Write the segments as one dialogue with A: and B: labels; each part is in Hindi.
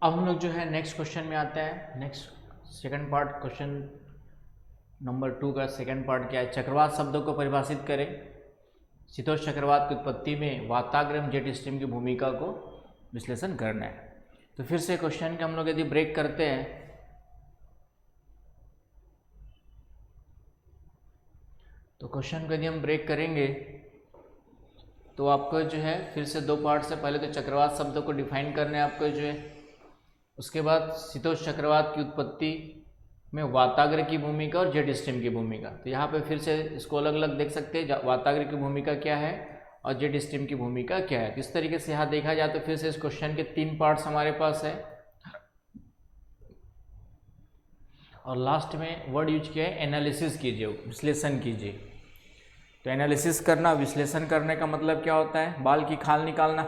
A: अब हम लोग जो है नेक्स्ट क्वेश्चन में आते हैं। Next second part, question number 2 का सेकंड पार्ट क्या है? चक्रवात शब्दों को परिभाषित करें। शीतोष्ण चक्रवात की उत्पत्ति में वाताग्र जेट स्ट्रीम की भूमिका को विश्लेषण करना है। तो फिर से क्वेश्चन के हम लोग यदि ब्रेक करते हैं तो क्वेश्चन को यदि हम ब्रेक करेंगे तो आपको जो है फिर से दो पार्ट से पहले तो चक्रवात शब्दों को डिफाइन करने आपको जो है, उसके बाद शीतोष्ण चक्रवात की उत्पत्ति में वाताग्र की भूमिका और जेट स्ट्रीम की भूमिका। तो यहाँ पे फिर से इसको अलग अलग देख सकते हैं, वाताग्र की भूमिका क्या है और जेट स्ट्रीम की भूमिका क्या है। इस तरीके से यहाँ देखा जाए तो फिर से इस क्वेश्चन के 3 पार्ट्स हमारे पास है और लास्ट में वर्ड यूज किया है एनालिसिस कीजिए, विश्लेषण कीजिए। तो एनालिसिस करना, विश्लेषण करने का मतलब क्या होता है? बाल की खाल निकालना।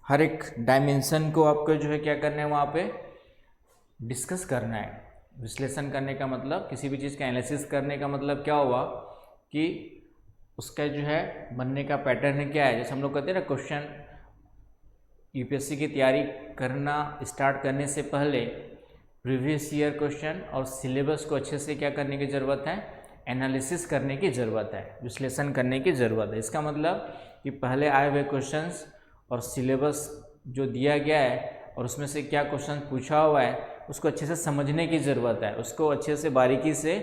A: हर एक डायमेंशन को आपको जो है क्या करना है, वहाँ पे डिस्कस करना है। विश्लेषण करने का मतलब, किसी भी चीज़ का एनालिसिस करने का मतलब क्या हुआ कि उसका जो है बनने का पैटर्न क्या है। जैसे हम लोग कहते हैं ना, क्वेश्चन यूपीएससी की तैयारी करना स्टार्ट करने से पहले प्रीवियस ईयर क्वेश्चन और सिलेबस को अच्छे से क्या करने की ज़रूरत है, एनालिसिस करने की ज़रूरत है, विश्लेषण करने की ज़रूरत है। इसका मतलब कि पहले आए हुए क्वेश्चंस और सिलेबस जो दिया गया है और उसमें से क्या क्वेश्चन पूछा हुआ है उसको अच्छे से समझने की ज़रूरत है, उसको अच्छे से बारीकी से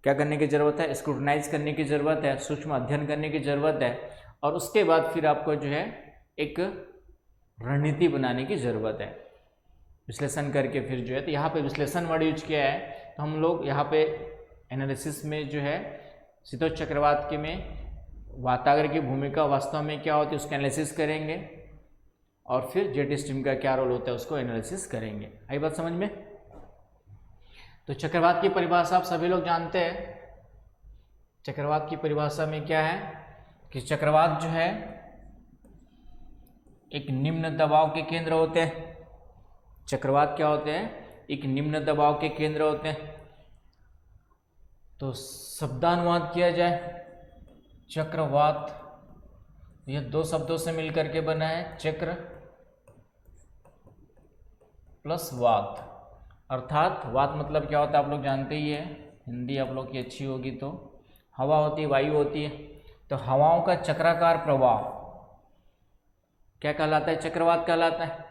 A: क्या करने की ज़रूरत है, स्क्रूटनाइज करने की ज़रूरत है, सूक्ष्म अध्ययन करने की ज़रूरत है। और उसके बाद फिर आपको जो है एक रणनीति बनाने की ज़रूरत है, विश्लेषण करके फिर जो है। तो यहाँ पे विश्लेषण वर्ड यूज किया है, तो हम लोग यहाँ पे एनालिसिस में जो है शीतोष्ण चक्रवात के में वाताग्र की भूमिका वास्तव में क्या होती है उसका एनालिसिस करेंगे और फिर जेट स्ट्रीम का क्या रोल होता है उसको एनालिसिस करेंगे। आई बात समझ में? तो चक्रवात की परिभाषा आप सभी लोग जानते हैं। चक्रवात की परिभाषा में क्या है कि चक्रवात जो है एक निम्न दबाव के केंद्र होते हैं। चक्रवात क्या होते हैं? एक निम्न दबाव के केंद्र होते हैं। तो शब्दानुवाद किया जाए, चक्रवात यह 2 शब्दों से मिलकर के बना है, चक्र प्लस वात। अर्थात वात मतलब क्या होता है आप लोग जानते ही है, हिंदी आप लोग की अच्छी होगी तो हवा होती है, वायु होती है। तो हवाओं का चक्राकार प्रवाह क्या कहलाता है? चक्रवात कहलाता है।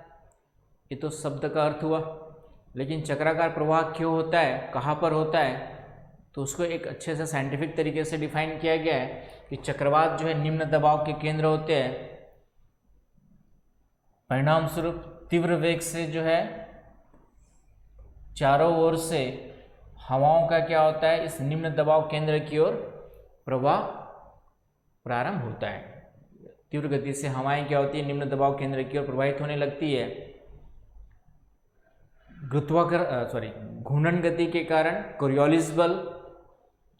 A: ये तो शब्द का अर्थ हुआ, लेकिन चक्राकार प्रवाह क्यों होता है, कहाँ पर होता है, तो उसको एक अच्छे से साइंटिफिक तरीके से डिफाइन किया गया है कि चक्रवात जो है निम्न दबाव के केंद्र होते हैं, परिणाम स्वरूप तीव्र वेग से जो है चारों ओर से हवाओं का क्या होता है, इस निम्न दबाव केंद्र की ओर प्रवाह प्रारंभ होता है। तीव्र गति से हवाएं क्या होती है, निम्न दबाव केंद्र की ओर प्रवाहित होने लगती है। घूर्णन गति के कारण कोरियोलिस बल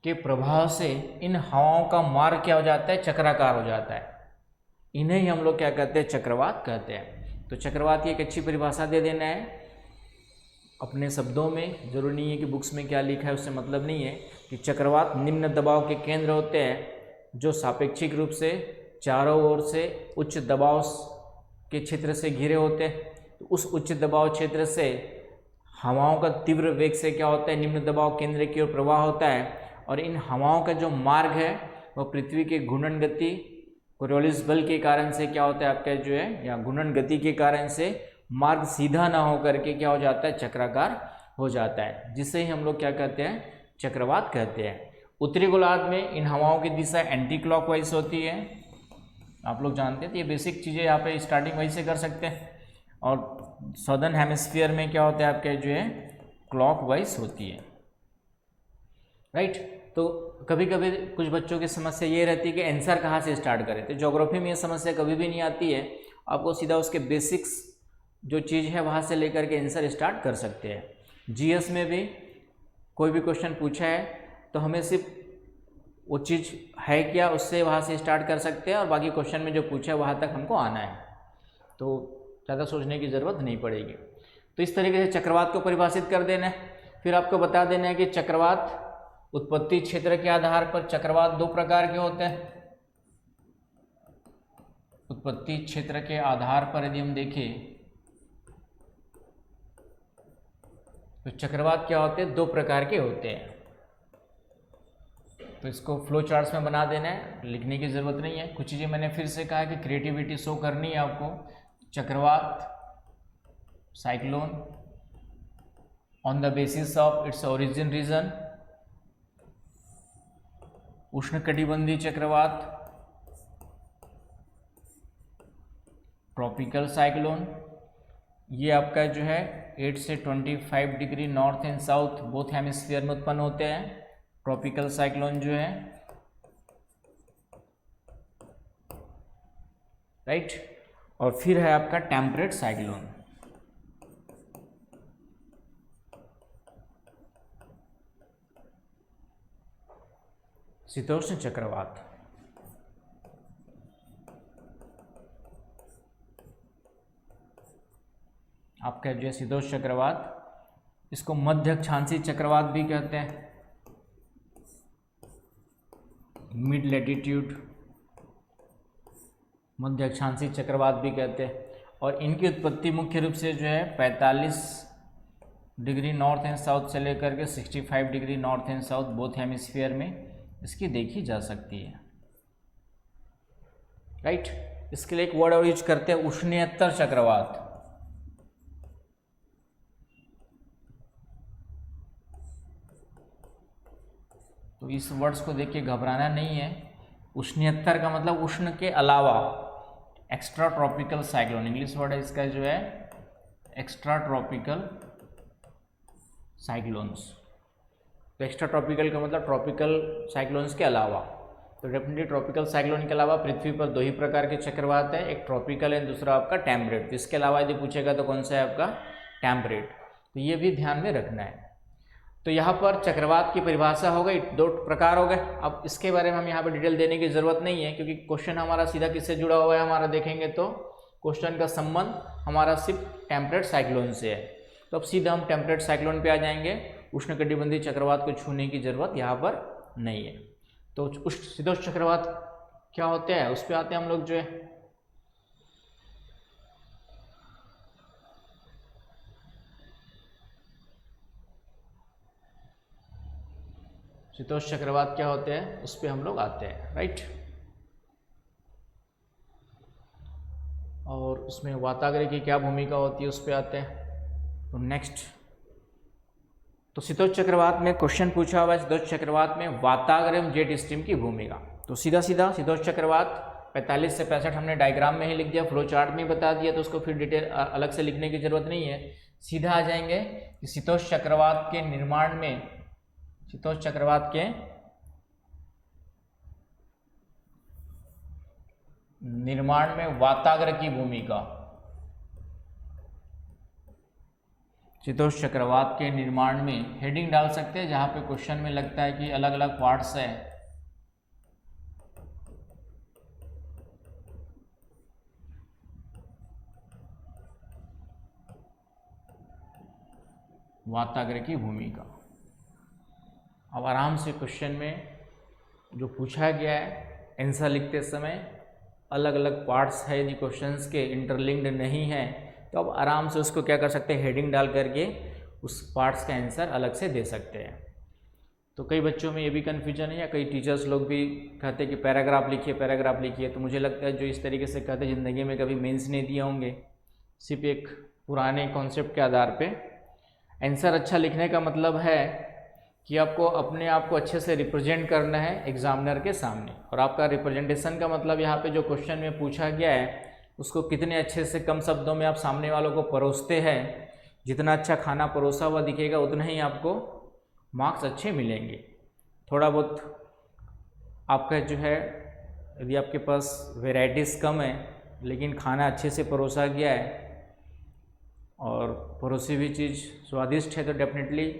A: के प्रभाव से इन हवाओं का मार्ग क्या हो जाता है, चक्राकार हो जाता है। इन्हें ही हम लोग क्या कहते हैं, चक्रवात कहते हैं। तो चक्रवात की एक अच्छी परिभाषा दे देना है अपने शब्दों में, जरूरी नहीं है कि बुक्स में क्या लिखा है उससे मतलब नहीं है। कि चक्रवात निम्न दबाव के केंद्र होते हैं जो सापेक्षिक रूप से चारों ओर से उच्च दबाव के क्षेत्र से घिरे होते हैं। तो उस उच्च दबाव क्षेत्र से हवाओं का तीव्र वेग से क्या होता है, निम्न दबाव केंद्र की ओर प्रवाह होता है। और इन हवाओं का जो मार्ग है वो पृथ्वी के घूर्णन गति, कोरियोलिस बल के कारण से क्या होता है आपका जो है, या घूर्णन गति के कारण से मार्ग सीधा ना हो करके क्या हो जाता है, चक्राकार हो जाता है, जिसे ही हम लोग क्या कहते हैं, चक्रवात कहते हैं। उत्तरी गोलार्ध में इन हवाओं की दिशा एंटी क्लॉकवाइज होती है, आप लोग जानते हैं। तो ये बेसिक चीज़ें यहाँ पे स्टार्टिंग वहीं से कर सकते हैं। और सदर्न हेमिस्फीयर में क्या होता है आपके जो है, क्लॉकवाइज होती है, राइट। तो कभी कभी कुछ बच्चों की समस्या ये रहती है कि आंसर कहाँ से स्टार्ट करें। तो ज्योग्राफी में ये समस्या कभी भी नहीं आती है, आपको सीधा उसके बेसिक्स जो चीज़ है वहाँ से लेकर के आंसर स्टार्ट कर सकते हैं। जीएस में भी कोई भी क्वेश्चन पूछा है तो हमें सिर्फ वो चीज़ है क्या उससे वहाँ से स्टार्ट कर सकते हैं, और बाकी क्वेश्चन में जो पूछा है वहाँ तक हमको आना है, तो ज़्यादा सोचने की ज़रूरत नहीं पड़ेगी। तो इस तरीके से चक्रवात को परिभाषित कर देना है। फिर आपको बता देना है कि चक्रवात उत्पत्ति क्षेत्र के आधार पर चक्रवात 2 प्रकार के होते हैं। उत्पत्ति क्षेत्र के आधार पर यदि हम देखें तो चक्रवात क्या होते हैं, 2 प्रकार के होते हैं। तो इसको फ्लो चार्ट्स में बना देना है, लिखने की ज़रूरत नहीं है। कुछ चीज़ें मैंने फिर से कहा कि क्रिएटिविटी शो करनी है आपको। चक्रवात, cyclone on the basis of its origin region, उष्णकटिबंधीय चक्रवात, ट्रॉपिकल साइक्लोन, ये आपका जो है 8 से 25 degree north and south both hemisphere में उत्पन्न होते हैं। ट्रॉपिकल साइक्लोन जो है, राइट। और फिर है आपका टेम्परेट साइक्लोन। शीतोष्ण चक्रवात, आपका जो है शीतोष्ण चक्रवात, इसको मध्य अक्षांशीय चक्रवात भी कहते हैं, मिड लैटिट्यूड मध्य अक्षांशीय चक्रवात भी कहते हैं। और इनकी उत्पत्ति मुख्य रूप से जो है 45 डिग्री नॉर्थ एंड साउथ से लेकर के 65 degree north and south both hemisphere में इसकी देखी जा सकती है, राइट। इसके लिए एक वर्ड और यूज करते हैं, उष्णीयतर चक्रवात। तो इस वर्ड्स को देख के घबराना नहीं है। उष्णीयतर का मतलब उष्ण के अलावा, extra tropical cyclone English word है इसका जो है एक्स्ट्रा ट्रॉपिकल साइक्लोन्स। तो एक्स्ट्रा ट्रॉपिकल का मतलब ट्रॉपिकल साइक्लोन्स के अलावा। तो डेफिनेटली ट्रॉपिकल साइक्लोन के अलावा पृथ्वी पर 2 ही प्रकार के चक्रवात है, एक ट्रॉपिकल है, दूसरा आपका टेम्परेट। तो इसके अलावा यदि पूछेगा तो कौन सा है आपका, टेम्परेट। तो ये भी ध्यान में रखना है। तो यहाँ पर चक्रवात की परिभाषा हो गई, 2 प्रकार हो गए। अब इसके बारे में हम यहाँ पर डिटेल देने की ज़रूरत नहीं है, क्योंकि क्वेश्चन हमारा सीधा किससे जुड़ा हुआ है, हमारा देखेंगे तो क्वेश्चन का संबंध हमारा सिर्फ टेम्परेट साइक्लोन से है। तो अब सीधा हम टेम्परेट साइक्लोन पे आ जाएंगे। उष्णकटिबंधीय चक्रवात को छूने की जरूरत यहाँ पर नहीं है। तो शीतोष्ण चक्रवात क्या होते हैं उस पर आते हैं हम लोग जो है। शीतोष्ण चक्रवात क्या होते हैं उस पर हम लोग आते हैं, राइट। और उसमें वाताग्र की क्या भूमिका होती है उस पर आते हैं। तो नेक्स्ट, तो शीतोष्ण चक्रवात में क्वेश्चन पूछा हुआ है, शीतोष्ण चक्रवात में वाताग्र एवं जेट स्ट्रीम की भूमिका। तो सीधा सीधा शीतोष्ण चक्रवात 45 से 65 हमने डायग्राम में ही लिख दिया, फ्लो चार्ट में बता दिया, तो उसको फिर डिटेल अलग से लिखने की जरूरत नहीं है। सीधा आ जाएंगे कि शीतोष्ण चक्रवात के निर्माण में, शीतोष्ण चक्रवात के निर्माण में वाताग्र की भूमिका। शीतोष्ण चक्रवात के निर्माण में हेडिंग डाल सकते हैं जहां पे क्वेश्चन में लगता है कि अलग अलग पार्ट्स है। वाताग्र की भूमिका। अब आराम से क्वेश्चन में जो पूछा गया है आंसर लिखते समय अलग अलग पार्ट्स है, यदि क्वेश्चंस के इंटरलिंक्ड नहीं है तो अब आराम से उसको क्या कर सकते हैं, हेडिंग डाल करके उस पार्ट्स का आंसर अलग से दे सकते हैं। तो कई बच्चों में ये भी कन्फ्यूजन है, या कई टीचर्स लोग भी कहते हैं कि पैराग्राफ लिखिए पैराग्राफ लिखिए। तो मुझे लगता है जो इस तरीके से कहते हैं ज़िंदगी में कभी मेंस नहीं दिए होंगे, सिर्फ एक पुराने कॉन्सेप्ट के आधार पे। आंसर अच्छा लिखने का मतलब है कि आपको अपने आप को अच्छे से रिप्रेजेंट करना है एग्जामिनर के सामने, और आपका रिप्रेजेंटेशन का मतलब यहाँ पे जो क्वेश्चन में पूछा गया है उसको कितने अच्छे से कम शब्दों में आप सामने वालों को परोसते हैं। जितना अच्छा खाना परोसा हुआ दिखेगा उतना ही आपको मार्क्स अच्छे मिलेंगे। थोड़ा बहुत आपका जो है, यदि आपके पास वेराइटीज़ कम है लेकिन खाना अच्छे से परोसा गया है और परोसी हुई चीज़ स्वादिष्ट है तो डेफिनेटली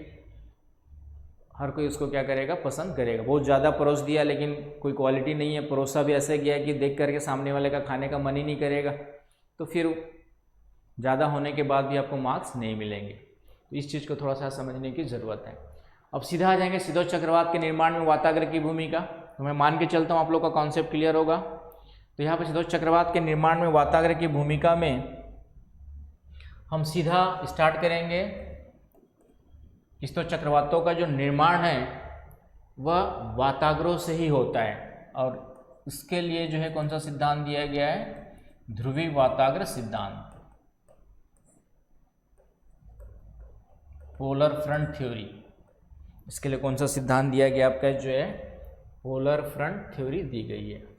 A: हर कोई उसको क्या करेगा, पसंद करेगा। बहुत ज़्यादा परोस दिया लेकिन कोई क्वालिटी नहीं है, परोसा भी ऐसे गया है कि देख करके सामने वाले का खाने का मन ही नहीं करेगा, तो फिर ज़्यादा होने के बाद भी आपको मार्क्स नहीं मिलेंगे। तो इस चीज़ को थोड़ा सा समझने की ज़रूरत है। अब सीधा आ जाएंगे शीतोष्ण चक्रवात के निर्माण में वाताग्र की भूमिका। तो मैं मान के चलता हूँ आप लोग का कॉन्सेप्ट क्लियर होगा। तो यहाँ पर शीतोष्ण चक्रवात के निर्माण में वाताग्र की भूमिका में हम सीधा स्टार्ट करेंगे शीतोष्ण चक्रवातों का जो निर्माण है वह वाताग्रोह से ही होता है, और इसके लिए जो है कौन सा सिद्धांत दिया गया है, ध्रुवी वाताग्र सिद्धांत, पोलर फ्रंट थ्योरी। इसके लिए कौन सा सिद्धांत दिया गया आपका, जो है पोलर फ्रंट थ्योरी दी गई है।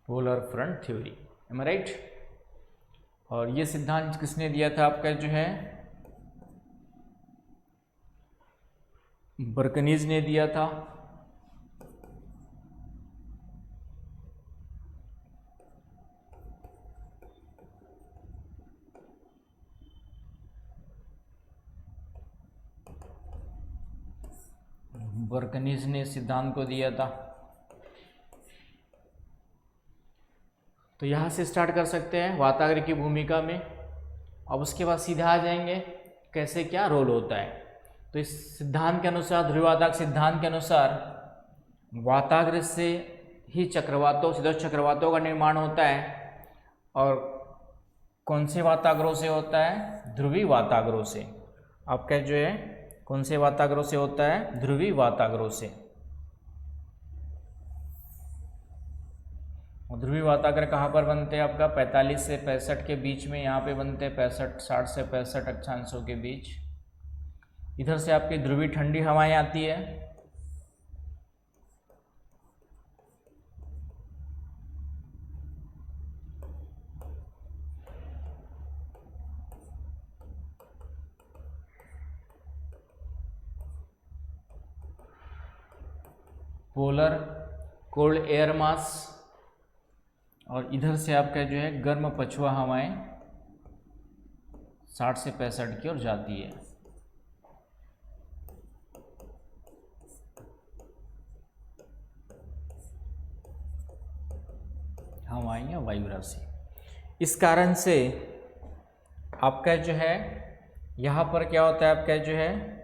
A: पोलर फ्रंट थ्योरी, एम आई राइट। और ये सिद्धांत किसने दिया था आपका, जो है बर्कनीज ने दिया था। बर्कनीज ने सिद्धांत को दिया था। तो यहाँ से स्टार्ट कर सकते हैं वाताग्र की भूमिका में। अब उसके बाद सीधा आ जाएंगे कैसे क्या रोल होता है। तो इस सिद्धांत के अनुसार, ध्रुवीवाताग्र सिद्धांत के अनुसार, वाताग्र से ही चक्रवातों, शीतोष्ण चक्रवातों का निर्माण होता है। और कौन से वाताग्रों से होता है, ध्रुवी वाताग्रों से। आपका जो है कौन से वाताग्रों से होता है, ध्रुवी वाताग्रों से। ध्रुवी वाताग्र कहाँ पर बनते हैं आपका, 45 से 65 के बीच में यहाँ पे बनते हैं, 60 से 65 अक्षांशों के बीच। इधर से आपकी ध्रुवी ठंडी हवाएं आती है। पोलर कोल्ड एयर मास, और इधर से आपका जो है गर्म पछुआ हवाएं 60 से 65 की ओर जाती है। हवाएं या वायु राशि। इस कारण से आपका जो है यहाँ पर क्या होता है, आपका जो है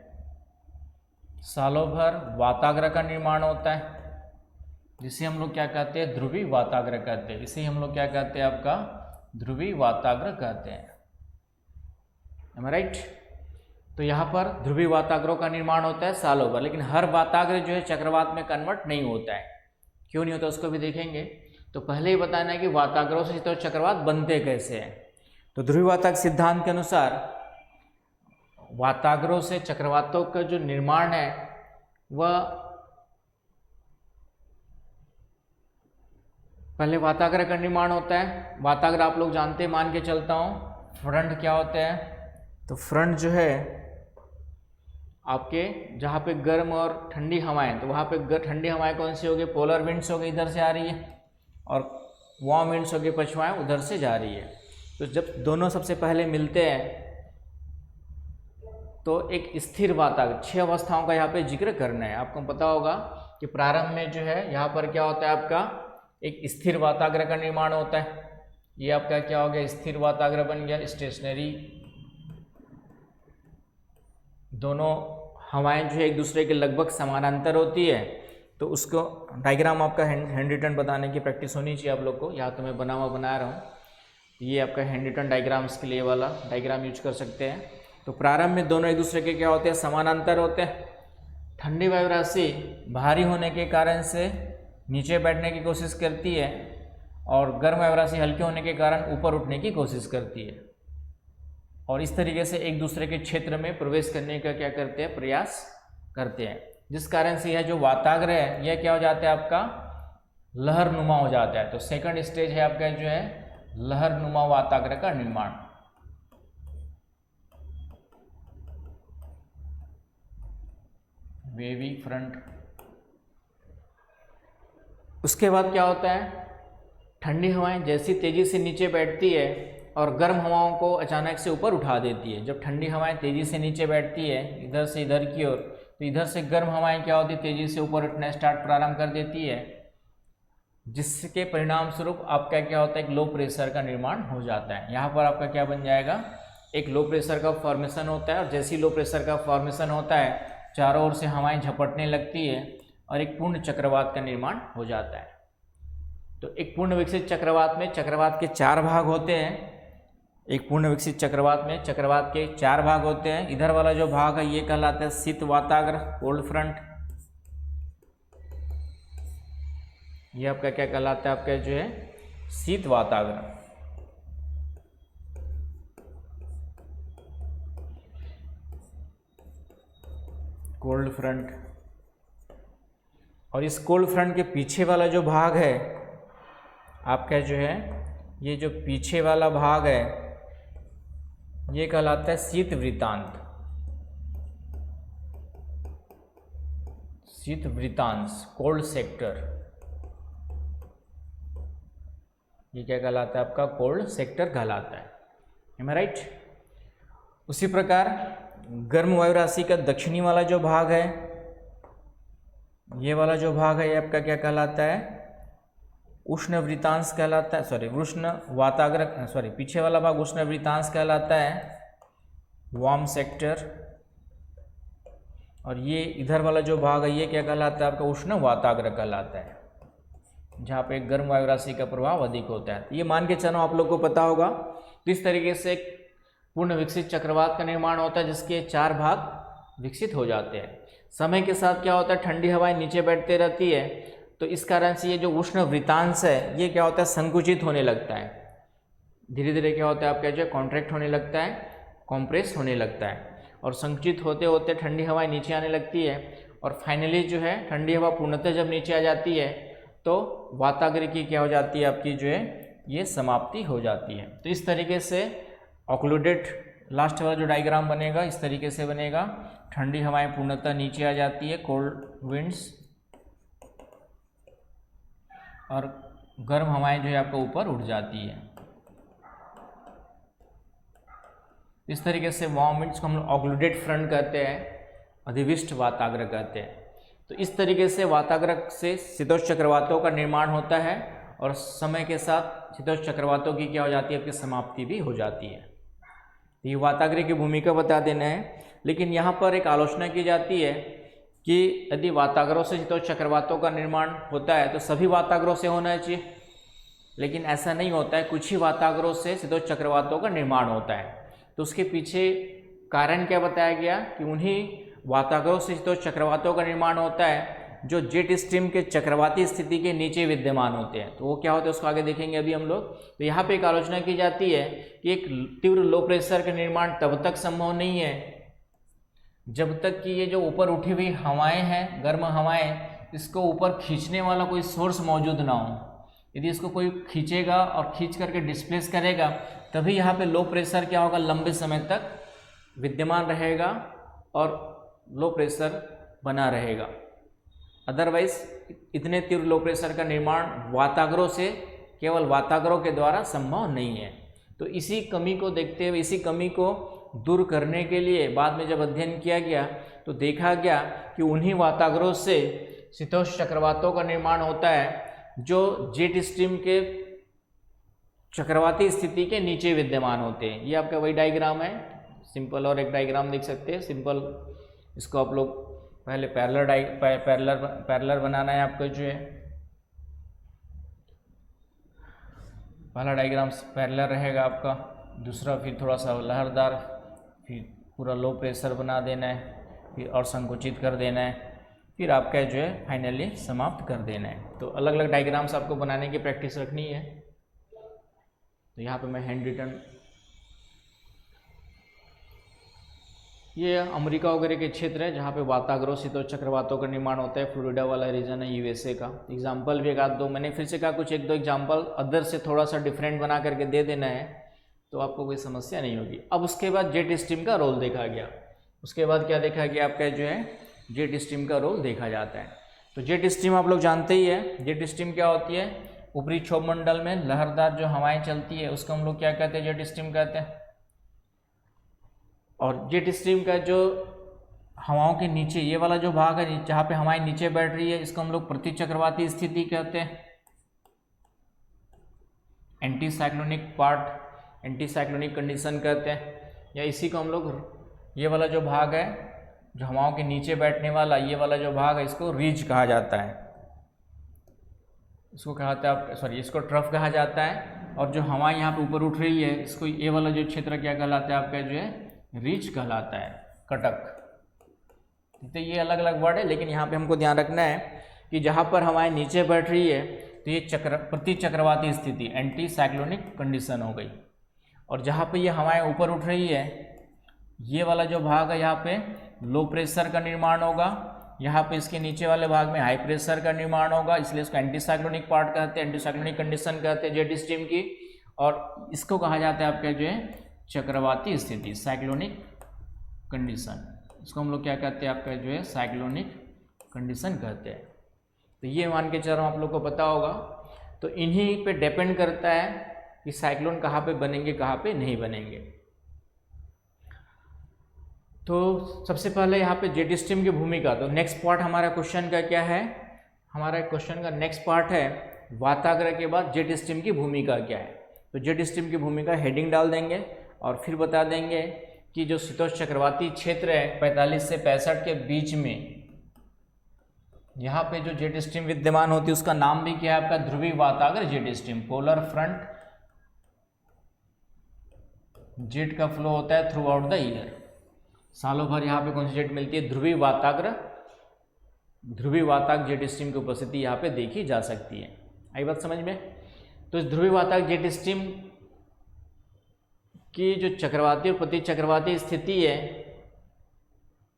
A: सालों भर वाताग्र का निर्माण होता है, जिसे हम लोग क्या कहते हैं, ध्रुवी वाताग्र कहते हैं। इसे हम लोग क्या कहते हैं, आपका ध्रुवी वाताग्र कहते हैं। एम आई राइट। तो यहाँ पर ध्रुवी वाताग्रों का निर्माण होता है सालों भर, लेकिन हर वाताग्र जो है चक्रवात में कन्वर्ट नहीं होता है। क्यों नहीं होता उसको भी देखेंगे। तो पहले ही बताना है कि वाताग्रों से शीतोष्ण चक्रवात बनते कैसे हैं। तो ध्रुवी वाताग्र सिद्धांत के अनुसार वाताग्रों से चक्रवातों का जो निर्माण है वह पहले वाताग्र का निर्माण होता है। वाताग्र आप लोग जानते हैं, मान के चलता हूँ। फ्रंट क्या होते हैं, तो फ्रंट जो है आपके जहाँ पे गर्म और ठंडी हवाएं, तो वहाँ पे ठंडी हवाएं कौन सी होगी, पोलर विंड्स होगी, इधर से आ रही है, और वार्म विंड्स होगी, पछुआएं उधर से जा रही है। तो जब दोनों सबसे पहले मिलते हैं तो एक स्थिर वाताग्र, 6 अवस्थाओं का यहाँ पे जिक्र करना है। आपको पता होगा कि प्रारंभ में जो है यहाँ पर क्या होता है, आपका एक स्थिर वाताग्र का निर्माण होता है। ये आपका क्या हो गया, स्थिर वाताग्र बन गया, स्टेशनरी। दोनों हवाएं जो है एक दूसरे के लगभग समानांतर होती है। तो उसको डायग्राम आपका हैंड रिटन बताने की प्रैक्टिस होनी चाहिए आप लोग को। यहाँ तो मैं बना रहा हूँ, ये आपका हैंड रिटन डायग्राम्स के लिए वाला डायग्राम यूज कर सकते हैं। तो प्रारंभ में दोनों एक दूसरे के क्या होते हैं, समानांतर होते हैं। ठंडी वायु राशि भारी होने के कारण से नीचे बैठने की कोशिश करती है, और गर्म वायु राशि हल्के होने के कारण ऊपर उठने की कोशिश करती है, और इस तरीके से एक दूसरे के क्षेत्र में प्रवेश करने का क्या करते हैं, प्रयास करते हैं। जिस कारण से यह जो वाताग्र है यह क्या हो जाता है, आपका लहरनुमा हो जाता है। तो सेकंड स्टेज है आपका जो है लहरनुमा वाताग्र का निर्माण। Wavy front. उसके बाद क्या होता है, ठंडी हवाएं जैसी तेजी से नीचे बैठती है और गर्म हवाओं को अचानक से ऊपर उठा देती है। जब ठंडी हवाएं तेजी से नीचे बैठती है इधर से इधर की ओर, तो इधर से गर्म हवाएं क्या होती है, तेजी से ऊपर उठना प्रारंभ कर देती है, जिसके परिणाम स्वरूप आपका क्या होता है, एक लो प्रेशर का निर्माण हो जाता है। यहाँ पर आपका क्या बन जाएगा, एक लो प्रेशर का फॉर्मेशन होता है। और जैसे ही लो प्रेशर का फॉर्मेशन होता है चारों ओर से हवाएं झपटने लगती है और एक पूर्ण चक्रवात का निर्माण हो जाता है। तो एक पूर्ण विकसित चक्रवात में चक्रवात के 4 भाग होते हैं। एक पूर्ण विकसित चक्रवात में चक्रवात के 4 भाग होते हैं। इधर वाला जो भाग है ये कहलाता है शीत वाताग्र, कोल्ड फ्रंट। ये आपका क्या कहलाता है, आपका जो है शीत वाताग्र। Cold front. और इस कोल्ड फ्रंट के पीछे वाला जो भाग है आपका जो है, ये जो पीछे वाला भाग है ये कहलाता है शीत वृत्तांत। शीत वृत्तांश, कोल्ड सेक्टर। ये क्या कहलाता है, आपका कोल्ड सेक्टर कहलाता है। एम आई राइट। उसी प्रकार गर्म वायु राशि का दक्षिणी वाला जो भाग है, ये वाला जो भाग है ये आपका क्या कहलाता है, उष्ण वृत्तांश कहलाता है। सॉरी, उष्ण वाताग्र, सॉरी पीछे वाला भाग उष्ण वृत्तांश कहलाता है, वार्म सेक्टर। और ये इधर वाला जो भाग है ये क्या कहलाता है, आपका उष्ण वाताग्र कहलाता है, जहाँ पे गर्म वायु राशि का प्रभाव अधिक होता है। तो ये मान के चलो आप लोग को पता होगा। तो इस तरीके से एक पूर्ण विकसित चक्रवात का निर्माण होता है जिसके 4 भाग विकसित हो जाते हैं। समय के साथ क्या होता है, ठंडी हवाएं नीचे बैठते रहती है, तो इस कारण से ये जो उष्ण वृत्तांश है ये क्या होता है, संकुचित होने लगता है। धीरे धीरे क्या होता है, आपका जो कॉन्ट्रैक्ट होने लगता है, कॉम्प्रेस होने लगता है, और संकुचित होते होते ठंडी हवाएं नीचे आने लगती है, और फाइनली जो है ठंडी हवा पूर्णतः जब नीचे आ जाती है तो वाताग्र की क्या हो जाती है, आपकी जो है ये समाप्ति हो जाती है। तो इस तरीके से ऑक्लूडेड लास्ट वाला जो डायग्राम बनेगा इस तरीके से बनेगा। ठंडी हवाएं पूर्णतः नीचे आ जाती है, कोल्ड विंड्स, और गर्म हवाएं जो है आपको ऊपर उठ जाती है। इस तरीके से वार्म विंड्स को हम लोग ऑक्लूडेड फ्रंट कहते हैं, अधिविष्ट वाताग्र कहते हैं। तो इस तरीके से वाताग्र से शीतोष्ण चक्रवातों का निर्माण होता है, और समय के साथ शीतोष्ण चक्रवातों की क्या हो जाती है, आपकी समाप्ति भी हो जाती है। ये वाताग्र की भूमिका बता देना है। लेकिन यहाँ पर एक आलोचना की जाती है कि यदि वाताग्रों से शीतोष्ण चक्रवातों का निर्माण होता है तो सभी वाताग्रों से होना चाहिए, लेकिन ऐसा नहीं होता है। कुछ ही वाताग्रों से शीतोष्ण चक्रवातों का निर्माण होता है। तो उसके पीछे कारण क्या बताया गया कि उन्हीं वाताग्रों से शीतोष्ण चक्रवातों का निर्माण होता है जो जेट स्ट्रीम के चक्रवाती स्थिति के नीचे विद्यमान होते हैं। तो वो क्या होते हैं उसको आगे देखेंगे अभी हम लोग। तो यहाँ पे एक आलोचना की जाती है कि एक तीव्र लो प्रेशर का निर्माण तब तक संभव नहीं है जब तक कि ये जो ऊपर उठी हुई हवाएं हैं, गर्म हवाएं, इसको ऊपर खींचने वाला कोई सोर्स मौजूद ना हो। यदि इसको कोई खींचेगा और खींच करके डिस्प्लेस करेगा तभी यहाँ पे लो प्रेशर क्या होगा, लंबे समय तक विद्यमान रहेगा और लो प्रेशर बना रहेगा। अदरवाइज इतने तीव्र लो प्रेशर का निर्माण वाताग्रों से, केवल वाताग्रों के द्वारा संभव नहीं है। तो इसी कमी को देखते हुए, इसी कमी को दूर करने के लिए बाद में जब अध्ययन किया गया तो देखा गया कि उन्हीं वाताग्रों से शीतोष्ण चक्रवातों का निर्माण होता है जो जेट स्ट्रीम के चक्रवाती स्थिति के नीचे विद्यमान होते हैं। ये आपका वही डायग्राम है, सिंपल। और एक डायग्राम देख सकते हैं सिंपल, इसको आप लोग पहले पैरेलल बनाना है आपको जो है। पहला डायग्राम पैरेलल रहेगा आपका, दूसरा फिर थोड़ा सा लहरदार, फिर पूरा लो प्रेशर बना देना है, फिर और संकुचित कर देना है, फिर आपका जो है फाइनली समाप्त कर देना है। तो अलग अलग डायग्राम्स आपको बनाने की प्रैक्टिस रखनी है। तो यहाँ पे मैं हैंड रिटन, ये अमेरिका वगैरह के क्षेत्र है जहाँ पे वाताग्रों शीतोष्ण चक्रवातों का निर्माण होता है। फ्लोरिडा वाला रीजन है यूएसए का। एग्जाम्पल भी एक आध दो, मैंने फिर से कहा कुछ एक दो एग्जाम्पल अदर से थोड़ा सा डिफरेंट बना करके दे देना है तो आपको कोई समस्या नहीं होगी। अब उसके बाद जेट स्ट्रीम का रोल देखा गया। उसके बाद क्या देखा गया, आपका जो है जेट स्ट्रीम का रोल देखा जाता है। तो जेट स्ट्रीम आप लोग जानते ही है। जेट स्ट्रीम क्या होती है, ऊपरी क्षोभ मंडल में लहरदार जो हवाएं चलती है उसको हम लोग क्या कहते हैं, जेट स्ट्रीम कहते हैं। और जेट स्ट्रीम का जो हवाओं के नीचे ये वाला जो भाग है जहाँ पे हवाएं नीचे बैठ रही है इसको हम लोग प्रतिचक्रवाती स्थिति कहते हैं। Anti cyclonic part, anti cyclonic condition कहते हैं। या इसी को हम लोग, ये वाला जो भाग है जो हवाओं के नीचे बैठने वाला ये वाला जो भाग है इसको रिज कहा जाता है, इसको कहा जाता है सॉरी इसको ट्रफ कहा जाता है। और जो हवा यहाँ पे ऊपर उठ रही है इसको ये वाला जो क्षेत्र क्या कहलाता है आपका जो है रिज कहलाता है, कटक। तो ये अलग अलग वर्ड है, लेकिन यहाँ पे हमको ध्यान रखना है कि जहाँ पर हवाएं नीचे बैठ रही है तो ये प्रति चक्रवाती स्थिति एंटी साइक्लोनिक कंडीशन हो गई। और जहाँ पे ये हवाएं ऊपर उठ रही है ये वाला जो भाग है यहाँ पे लो प्रेशर का निर्माण होगा, यहाँ पे इसके नीचे वाले भाग में हाई प्रेशर का निर्माण होगा, इसलिए इसको एंटी साइक्लोनिक पार्ट कहते हैं, एंटी साइक्लोनिक कंडीशन कहते हैं जेट स्ट्रीम की। और इसको कहा जाता है आपका जो है चक्रवाती स्थिति, साइक्लोनिक कंडीशन। इसको हम लोग क्या कहते हैं आपका जो है साइक्लोनिक कंडीशन कहते हैं। तो ये मान के चलो आप लोग को पता होगा। तो इन्हीं पे डिपेंड करता है कि साइक्लोन कहाँ पे बनेंगे कहाँ पे नहीं बनेंगे। तो सबसे पहले यहाँ पे जेट स्ट्रीम की भूमिका, तो नेक्स्ट पार्ट हमारा क्वेश्चन का क्या है, हमारा क्वेश्चन का नेक्स्ट पार्ट है वाताग्र के बाद जेट स्ट्रीम की भूमिका क्या है। तो जेट स्ट्रीम की भूमिका हेडिंग डाल देंगे और फिर बता देंगे कि जो शीतोष्ण चक्रवाती क्षेत्र है 45 से 65 के बीच में यहाँ पे जो जेट स्ट्रीम विद्यमान होती है उसका नाम भी क्या है आपका ध्रुवीय वाताग्र jet stream. Polar front jet का फ्लो होता है थ्रू आउट द ईयर, सालों भर यहाँ पे कौन सी जेट मिलती है ध्रुवीय वाताग्र जेट स्ट्रीम की उपस्थिति यहाँ पे देखी जा सकती है। आई बात समझ में। तो इस ध्रुवीय वाताग्र जेट स्ट्रीम की जो चक्रवाती और प्रति चक्रवाती स्थिति है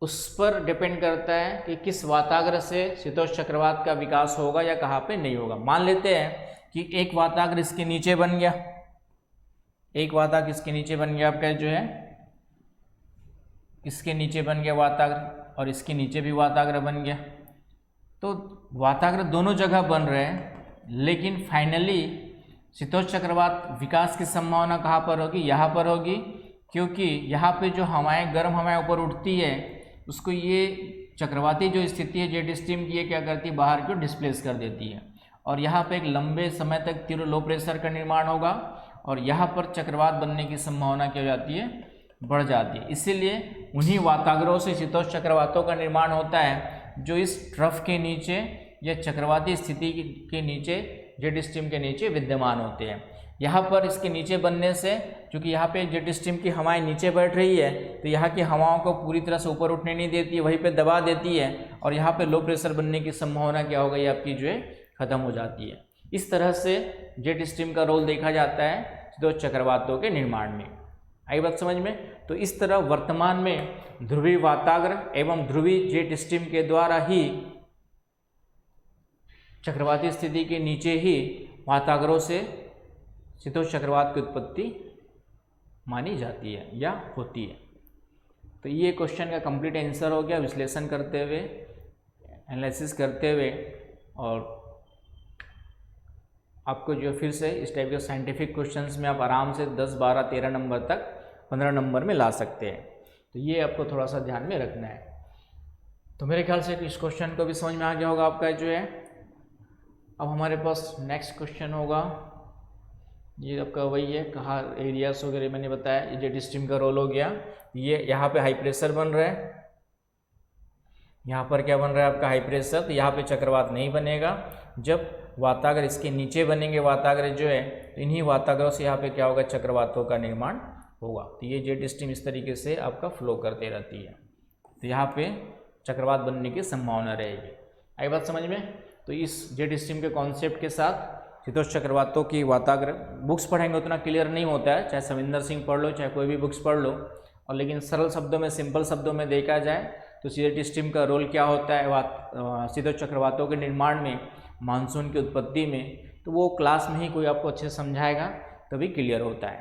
A: उस पर डिपेंड करता है कि किस वाताग्र से शीतोष्ण चक्रवात का विकास होगा या कहाँ पे नहीं होगा। मान लेते हैं कि एक वाताग्र इसके नीचे बन गया, एक वाताग्र इसके नीचे बन गया आपका जो है इसके नीचे बन गया वाताग्र और इसके नीचे भी वाताग्र बन गया। तो वाताग्र दोनों जगह बन रहे हैं, लेकिन फाइनली शीतोष्ण चक्रवात विकास की संभावना कहाँ पर होगी, यहाँ पर होगी, क्योंकि यहाँ पे जो हवाएं गर्म हवाएं ऊपर उठती है उसको ये चक्रवाती जो स्थिति है जेट स्ट्रीम की ये क्या करती है बाहर की डिस्प्लेस कर देती है। और यहाँ पे एक लंबे समय तक तीव्र लो प्रेशर का निर्माण होगा और यहाँ पर चक्रवात बनने की संभावना क्या हो जाती है बढ़ जाती है। इसीलिए उन्हीं वाताग्रों से शीतोष्ण चक्रवातों का निर्माण होता है जो इस ट्रफ के नीचे या चक्रवाती स्थिति के नीचे जेट स्ट्रीम के नीचे विद्यमान होते हैं। यहाँ पर इसके नीचे बनने से, क्योंकि यहाँ पे जेट स्ट्रीम की हवाएं नीचे बैठ रही है तो यहाँ की हवाओं को पूरी तरह से ऊपर उठने नहीं देती है, वहीं पे दबा देती है और यहाँ पे लो प्रेशर बनने की संभावना क्या हो गई आपकी जो है खत्म हो जाती है। इस तरह से जेट स्ट्रीम का रोल देखा जाता है शीतोष्ण चक्रवातों के निर्माण में। आई बात समझ में। तो इस तरह वर्तमान में ध्रुवीय वाताग्र एवं ध्रुवीय जेट स्ट्रीम के द्वारा ही चक्रवाती स्थिति के नीचे ही वाताग्रों से शीतोष्ण चक्रवात की उत्पत्ति मानी जाती है या होती है। तो ये क्वेश्चन का कंप्लीट आंसर हो गया विश्लेषण करते हुए, एनालिसिस करते हुए, और आपको जो फिर से इस टाइप के साइंटिफिक क्वेश्चंस में आप आराम से 10, 12, 13 नंबर तक 15 नंबर में ला सकते हैं। तो ये आपको थोड़ा सा ध्यान में रखना है। तो मेरे ख्याल से इस क्वेश्चन को भी समझ में आ गया होगा आपका जो है। अब हमारे पास नेक्स्ट क्वेश्चन होगा, ये आपका वही है कहाँ एरियाज वगैरह मैंने बताया, ये जेट स्ट्रीम का रोल हो गया। ये यहाँ पे हाई प्रेशर बन रहा है, यहाँ पर क्या बन रहा है आपका हाई प्रेशर, तो यहाँ पे चक्रवात नहीं बनेगा। जब वाताग्र इसके नीचे बनेंगे वाताग्र जो है तो इन्हीं वाताग्रों से यहाँ पे क्या होगा चक्रवातों का निर्माण होगा। तो ये जेट स्ट्रीम इस तरीके से आपका फ्लो करते रहती है, तो यहाँ पे चक्रवात बनने की संभावना रहेगी। आई बात समझ में। तो इस जेट स्ट्रीम के कॉन्सेप्ट के साथ शीतोष्ण चक्रवातों की वाताग्र बुक्स पढ़ेंगे उतना क्लियर नहीं होता है, चाहे सविंदर सिंह पढ़ लो चाहे कोई भी बुक्स पढ़ लो, और लेकिन सरल शब्दों में सिंपल शब्दों में देखा जाए तो जेट स्ट्रीम का रोल क्या होता है शीतोष्ण चक्रवातों के निर्माण में, मानसून की उत्पत्ति में, तो वो क्लास में ही कोई आपको अच्छे से समझाएगा तभी क्लियर होता है।